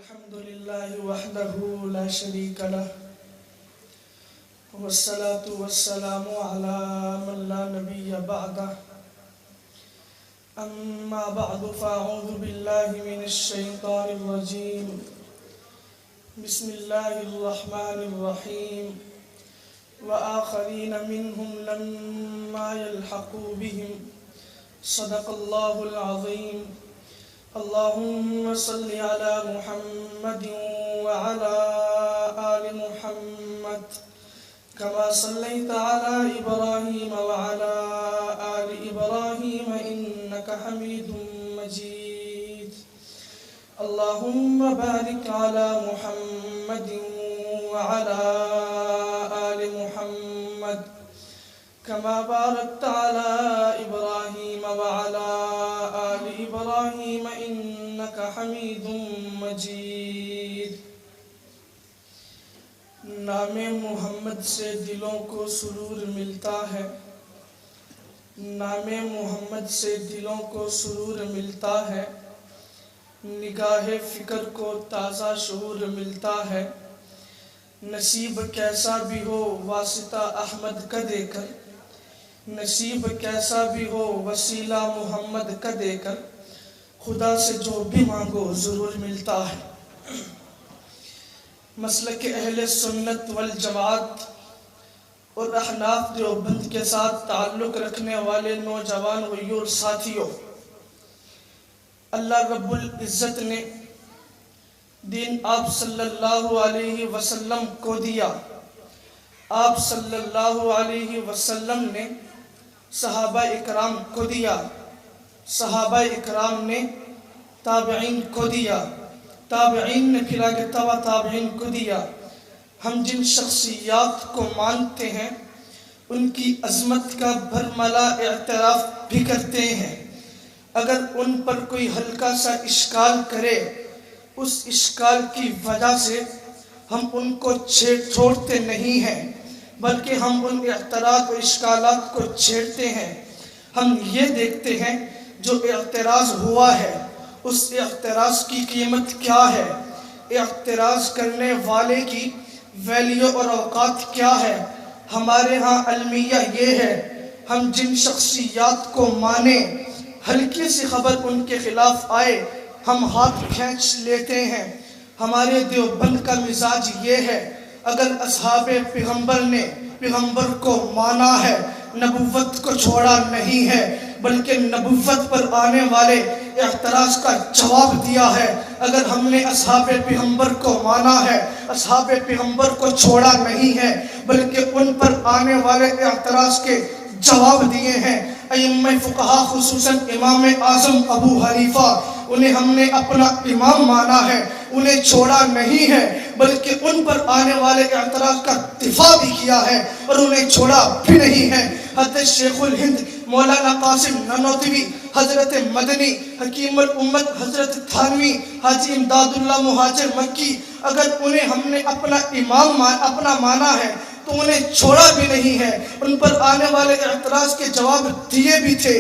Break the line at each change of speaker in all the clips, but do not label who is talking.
الحمد لله وحده لا شريك له والصلاة والسلام على من لا نبي بعده أما بعد فأعوذ بالله من الشيطان الرجيم بسم الله الرحمن الرحيم وآخرين منهم لما يلحقوا بهم صدق الله العظيم اللهم صل على محمد وعلى آل محمد كما صليت على إبراهيم وعلى آل إبراهيم إنك حميد مجيد اللهم بارك على محمد وعلى آل محمد كما باركت على إبراهيم وعلى آل إبراهيم إنك حميد مجيد نام محمد سے دلوں کو سرور ملتا ہے، نام محمد سے دلوں کو سرور ملتا ہے، نگاہ فکر کو تازہ شعور ملتا ہے، نصیب کیسا بھی ہو واسطہ احمد کا دے کر، نصیب کیسا بھی ہو وسیلہ محمد کا دے کر، خدا سے جو بھی مانگو ضرور ملتا ہے۔ مسلک اہل سنت والجماعت اور احناف دیوبند کے ساتھ تعلق رکھنے والے نوجوان غیور ساتھیوں، اللہ رب العزت نے دین آپ صلی اللہ علیہ وسلم کو دیا، آپ صلی اللہ علیہ وسلم نے صحابہ اکرام کو دیا، صحابہ اکرام نے تابعین کو دیا، تابعین نے پھر آگے تبع تابعین کو دیا۔ ہم جن شخصیات کو مانتے ہیں ان کی عظمت کا بھرملا اعتراف بھی کرتے ہیں، اگر ان پر کوئی ہلکا سا اشکال کرے اس اشکال کی وجہ سے ہم ان کو چھوڑتے نہیں ہیں، بلکہ ہم ان اعتراض و اشکالات کو چھیڑتے ہیں۔ ہم یہ دیکھتے ہیں جو اعتراض ہوا ہے اس اعتراض کی قیمت کیا ہے، اعتراض کرنے والے کی ویلیو اور اوقات کیا ہے۔ ہمارے ہاں المیہ یہ ہے، ہم جن شخصیات کو مانیں ہلکی سی خبر ان کے خلاف آئے ہم ہاتھ کھینچ لیتے ہیں۔ ہمارے دیوبند کا مزاج یہ ہے، اگر اصحاب پیغمبر نے پیغمبر کو مانا ہے، نبوت کو چھوڑا نہیں ہے، بلکہ نبوت پر آنے والے اعتراض کا جواب دیا ہے۔ اگر ہم نے اصحاب پیغمبر کو مانا ہے، اصحاب پیغمبر کو چھوڑا نہیں ہے، بلکہ ان پر آنے والے اعتراض کے جواب دیے ہیں۔ ائمہ فقہا خصوصاً امام اعظم ابو حنیفہ، انہیں ہم نے اپنا امام مانا ہے، انہیں چھوڑا نہیں ہے، بلکہ ان پر آنے والے اعتراض کا دفاع بھی کیا ہے اور انہیں چھوڑا بھی نہیں ہے۔ حضرت شیخ الہند مولانا قاسم نانوتوی، حضرت مدنی، حکیم الامت حضرت تھانوی، حاجی امداد اللہ مہاجر مکی، اگر انہیں ہم نے اپنا امام اپنا مانا ہے تو انہیں چھوڑا بھی نہیں ہے، ان پر آنے والے اعتراض کے جواب دیے بھی تھے،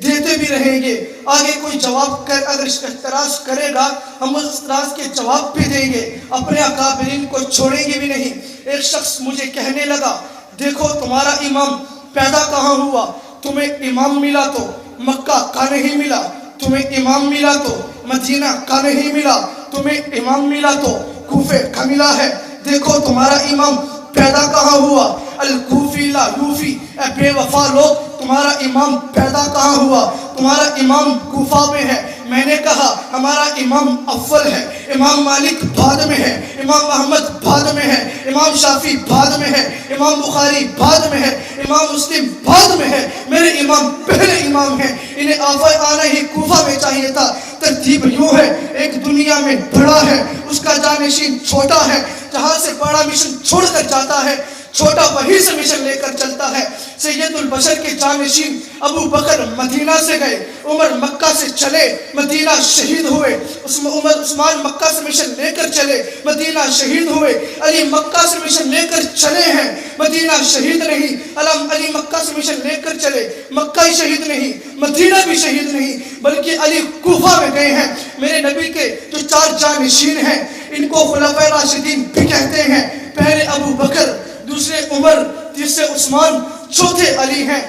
دیتے بھی رہیں گے۔ آگے کوئی جواب اگر اعتراض کرے گا ہم اس اعتراض کے جواب بھی دیں گے، اپنے اکابرین کو چھوڑیں گے بھی نہیں۔ ایک شخص مجھے کہنے لگا، دیکھو تمہارا امام پیدا کہاں ہوا؟ تمہیں امام ملا تو مکہ کا نہیں ملا، تمہیں امام ملا تو مدینہ کا نہیں ملا، تمہیں امام ملا تو کوفے کا ملا ہے۔ دیکھو تمہارا امام پیدا کہاں ہوا؟ الکوفی لا یوفی، اے بے وفا لوگ تمہارا امام پیدا کہاں ہوا؟ تمہارا امام کوفہ میں ہے۔ میں نے کہا ہمارا امام اول ہے، امام مالک بعد میں ہے، امام احمد بعد میں ہے، امام شافعی بعد میں ہے، امام بخاری بعد میں ہے، امام مسلم بعد میں ہے، میرے امام پہلے امام ہیں۔ انہیں آنا ہی کوفہ میں چاہیے تھا۔ ترتیب یوں ہے، ایک دنیا میں بڑا ہے، اس کا جانشین چھوٹا ہے، جہاں سے بڑا مشن چھوڑ کر جاتا ہے چھوٹا وہیں سے مشن لے کر چلتا ہے۔ سید البشر کے جانشین ابو بکر مدینہ سے گئے، عمر مکہ سے چلے، مدینہ شہید ہوئے، عثمان مکہ سے مشن لے کر چلے، مدینہ شہید ہوئے، علی مکہ سے مشن لے کر چلے ہیں، مدینہ شہید نہیں، علی مکہ سے مشن لے کر چلے، مکہ ہی شہید نہیں، مدینہ بھی شہید نہیں، بلکہ علی کوفہ میں گئے ہیں۔ میرے نبی کے جو 4 جانشین ہیں ان کو خلفائے راشدین بھی کہتے ہیں، پہلے ابو بکر، دوسرے عمر، تیسرے عثمان، چوتھے علی ہیں۔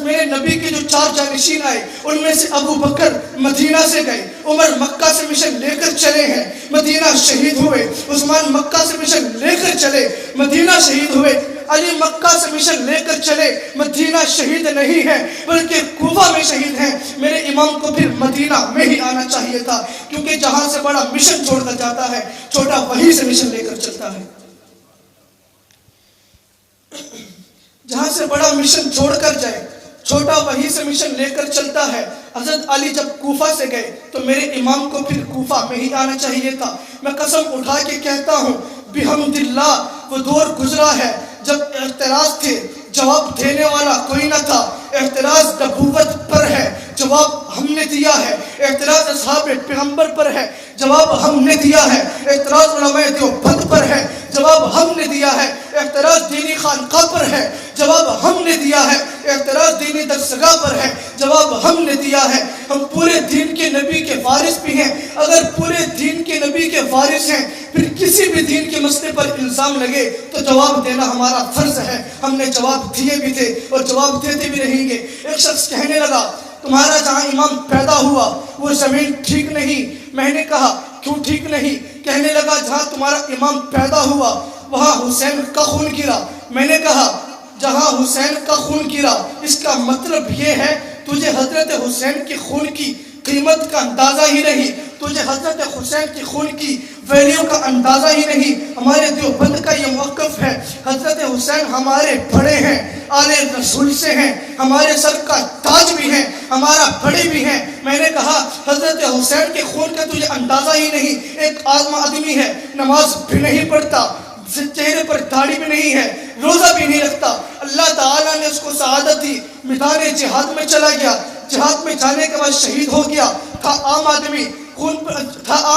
میرے نبی کے جو 4 جانشین آئے ان میں سے ابو بکر مدینہ سے گئے، عمر مکہ سے مشن لے کر چلے ہیں، مدینہ شہید ہوئے، عثمان مکہ سے مشن لے کر چلے، مدینہ شہید ہوئے، علی مکہ سے مشن لے کر چلے، مدینہ شہید نہیں ہے بلکہ کوفہ میں شہید ہیں۔ میرے امام کو پھر مدینہ میں ہی آنا چاہیے تھا، کیونکہ جہاں سے بڑا مشن چھوڑ کر جاتا ہے چھوٹا وہیں سے مشن لے کر چلتا ہے۔ جہاں سے بڑا مشن چھوڑ کر جائے چھوٹا وہیں سے مشن لے کر چلتا ہے۔ حضرت علی جب کوفہ سے گئے تو میرے امام کو پھر کوفہ میں ہی آنا چاہیے تھا۔ میں قسم اٹھا کے کہتا ہوں بحمد اللہ وہ دور گزرا ہے جب اعتراض تھے، جواب دینے والا کوئی نہ تھا۔ اعتراض نبوت پر ہے، جواب ہم نے دیا ہے۔ اعتراض اصحاب پیغمبر پر ہے، جواب ہم نے دیا ہے۔ اعتراض علماء دیوبند پر ہے، جواب ہم نے دیا ہے۔ اعتراض دینی خانقاہ پر ہے، جواب ہم نے دیا ہے۔ اعتراض دینی درسگاہ پر ہے، جواب ہم نے دیا ہے۔ ہم پورے دین کے نبی کے وارث بھی ہیں۔ اگر پورے دین کے نبی کے وارث ہیں پھر کسی بھی دین کے مسئلے پر الزام لگے تو جواب دینا ہمارا فرض ہے۔ ہم نے جواب دیے بھی تھے اور جواب دیتے بھی رہیں گے۔ ایک شخص کہنے لگا تمہارا جہاں امام پیدا ہوا وہ زمین ٹھیک نہیں۔ میں نے کہا کیوں ٹھیک نہیں؟ کہنے لگا جہاں تمہارا امام پیدا ہوا وہاں حسین کا خون گرا۔ میں نے کہا جہاں حسین کا خون گرا اس کا مطلب یہ ہے تجھے حضرت حسین کے خون کی قیمت کا اندازہ ہی نہیں، تجھے حضرت حسین کے خون کی ویلیو کا اندازہ ہی نہیں۔ ہمارے دیوبند کا یہ موقف ہے، حضرت حسین ہمارے بڑے ہیں، آل رسول سے ہیں، ہمارے سر کا تاج بھی ہیں، ہمارا بڑے بھی ہیں۔ میں نے کہا حضرت حسین کے خون کا تجھے اندازہ ہی نہیں۔ ایک عام آدمی ہے، نماز بھی نہیں پڑھتا، چہرے پر داڑھی بھی نہیں ہے، روزہ بھی نہیں رکھتا، اللہ تعالیٰ نے اس کو سعادت دی، میدان جہاد میں چلا گیا، جہاد میں جانے کے بعد شہید ہو گیا۔ تھا عام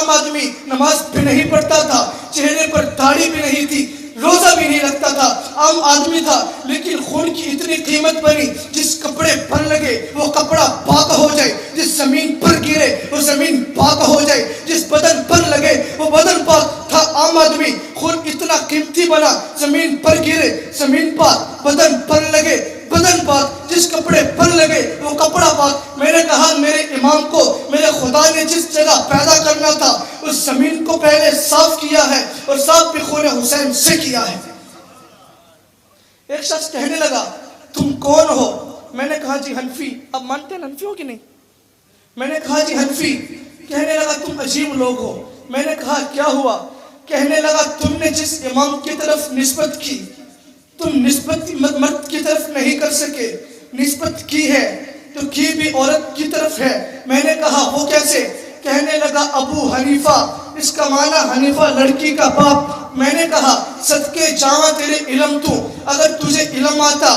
آدمی، نماز بھی نہیں پڑھتا تھا، چہرے پر داڑھی بھی نہیں تھی، روزہ بھی نہیں رکھتا تھا، عام آدمی تھا، لیکن خون کی اتنی قیمت بنی جس کپڑے پر لگے وہ کپڑا پاک ہو جائے، جس زمین پر گرے وہ زمین پاک ہو جائے، جس بدن پر لگے وہ بدن پاک۔ تھا عام آدمی، خون اتنا قیمتی بنا، زمین پر گرے زمین پاک، بدن پر لگے بدن پاک، جس کپڑے پر لگے وہ کپڑا پاک۔ میں نے کہا میرے امام کو میرے خدا نے جس جگہ پیدا کرنا تھا اس زمین کو پہلے صاف کیا ہے اور صاف بھی خون حسین سے کیا ہے۔ ایک شخص کہنے لگا تم کون ہو؟ میں نے کہا جی حنفی۔ اب مانتے ہیں حنفی ہو کہ نہیں؟ میں نے کہا جی حنفی۔ کہنے لگا تم عجیب لوگ ہو۔ میں نے کہا کیا ہوا؟ کہنے لگا تم نے جس امام کی طرف نسبت کی تم نسبت مرد کی طرف نہیں کر سکے، نسبت کی ہے تو کی بھی عورت کی طرف ہے۔ میں نے کہا وہ کیسے؟ کہنے لگا ابو حنیفہ، اس کا معنی حنیفہ لڑکی کا باپ۔ میں نے کہا صدقے جاواں تیرے علم تو، اگر تجھے علم آتا،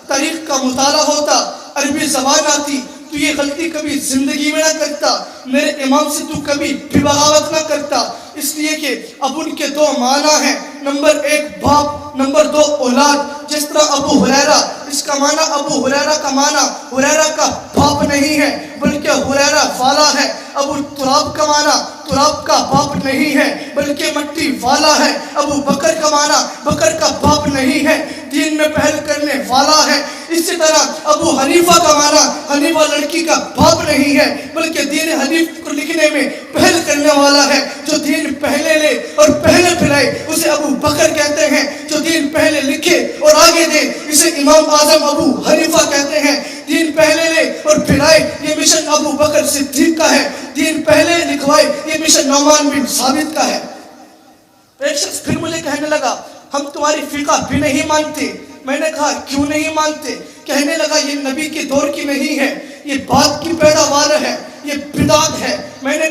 تاریخ کا مطالعہ ہوتا، عربی زبان آتی تو یہ غلطی کبھی زندگی میں نہ کرتا، میرے امام سے تو کبھی بھی بغاوت نہ کرتا۔ اس لیے کہ اب ان کے 2 معنی ہیں، نمبر 1 باپ، نمبر 2 اولاد۔ جس طرح ابو ہریرہ، اس کا معنی ابو ہریرہ کا معنی ہریرہ کا باپ نہیں ہے بلکہ ہریرہ والا ہے۔ ابو تراب کا معنی تراب کا باپ نہیں ہے بلکہ مٹی والا ہے۔ ابو بکر کا معنی بکر کا باپ نہیں ہے، دین میں پہل کرنے والا ہے۔ اسی طرح ابو حنیفہ کا معنی حنیفہ لڑکی کا باپ نہیں ہے بلکہ دین حنیف کو لکھنے میں پہل کرنے والا ہے۔ جو دین پہلے لے اور پہلے پھیلائے اسے ابو بکر کہتے ہیں، جو دین پہلے لکھے اور آگے دے اسے امام اعظم ابو حنیفہ کہتے ہیں۔ دین پہلے لے اور پھیلائے یہ مشن ابو بکر صدیق کا ہے، دین پہلے لکھوائے یہ مشن نعمان بن ثابت کا ہے۔ ایک شخص پھر مجھے کہنے لگا ہم تمہاری فقہ بھی نہیں مانتے۔ میں نے کہا کیوں نہیں مانتے؟ کہنے لگا یہ نبی کے دور کی نہیں ہے، یہ بعد کی پیداوار ہے، یہ بدعت ہے۔ میں نے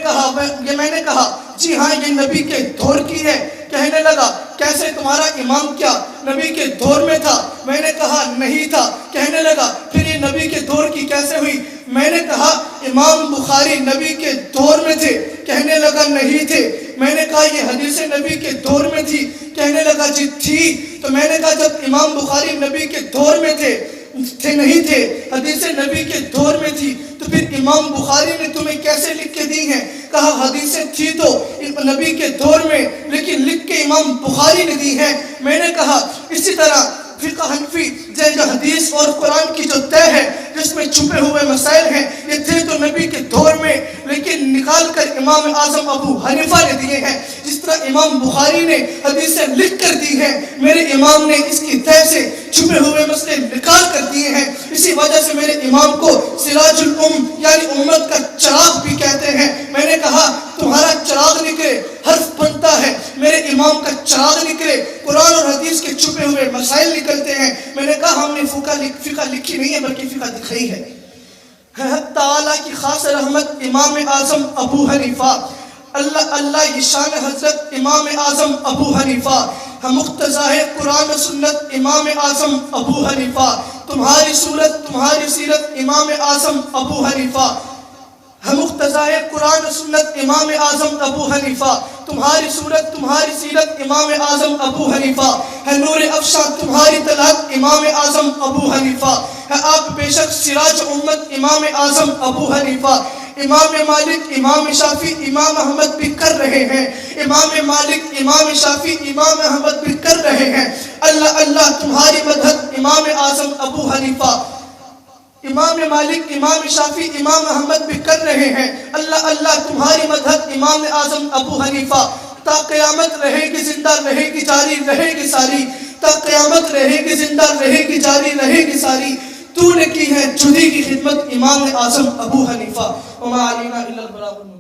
کہا جی ہاں یہ نبی کے دور کی ہے۔ کہنے لگا کیسے تمہارا امام کیا نبی کے دور میں تھا؟ میں نے کہا نہیں تھا۔ کہنے لگا پھر یہ نبی کے دور کی کیسے ہوئی؟ میں نے کہا امام بخاری نبی کے دور میں تھے۔ کہنے لگا نہیں تھے۔ میں نے کہا یہ حدیث نبی کے دور میں تھی؟ کہنے لگا جی تھی۔ تو میں نے کہا جب امام بخاری نبی کے دور میں تھے نہیں تھے، حدیث نبی کے دور میں تھی، تو پھر امام بخاری نے تمہیں کیسے لکھ کے دی ہیں؟ کہا حدیثیں تھی تو نبی کے دور میں، لیکن لکھ کے امام بخاری نے دی ہیں۔ میں نے کہا اسی طرح فقہ حنفی جو حدیث اور قرآن کی جو طے ہے جس میں چھپے ہوئے مسائل ہیں، یہ تھے تو نبی کے دور میں، لیکن نکال کر امام اعظم ابو حنیفہ نے دیے ہیں۔ جس طرح امام بخاری نے حدیثیں لکھ کر دی ہیں، میرے امام نے اس کی طے سے چھپے ہوئے مسئلے نکال کر دیے ہیں۔ اسی وجہ سے میرے امام کو سراج الام یعنی امت کا چراغ بھی کہتے ہیں۔ میں نے کہا تمہارا چراغ نکلے حرف بنتا ہے، میرے امام کا چراغ نکلے قرآن اور حدیث کے چھپے ہوئے مسائل نکلتے ہیں۔ میں نے کہا ہم نے فقہ لکھی نہیں ہے بلکہ فقہ دکھائی ہے۔ حق تعالیٰ کی خاص رحمت امام اعظم ابو حنیفہ، اللہ یہ شان حضرت امام اعظم ابو حنیفہ، مقتضا ہے قرآن و سنت امام اعظم ابو حنیفہ، تمہاری صورت تمہاری سیرت امام اعظم ابو حنیفہ، مقتضا ہے قرآن و سنت امام اعظم ابو حنیفہ، تمہاری صورت تمہاری سیرت امام اعظم ابو حنیفہ، ہے نور افشاں تمہاری طلعت امام اعظم ابو حنیفہ، ہے آپ بے شک سراج امت امام اعظم ابو حنیفہ۔ امام مالک امام شافی امام احمد بھی کر رہے ہیں، امام مالک امام شافی امام احمد بھی کر رہے ہیں۔ اللہ اللہ تمہاری مدحت امام اعظم ابو حنیفہ، امام مالک امام شافی امام احمد بھی کر رہے ہیں۔ اللہ اللہ تمہاری مدحت امام اعظم ابو حنیفہ، تا قیامت رہے گی زندہ رہے گی جاری رہے گی ساری، تا قیامت رہے گی زندہ رہے گی جاری رہے گی ساری، تو نے کی ہے جدی کی خدمت امام اعظم ابو حنیفہ۔ وما علینا الا البلاغ۔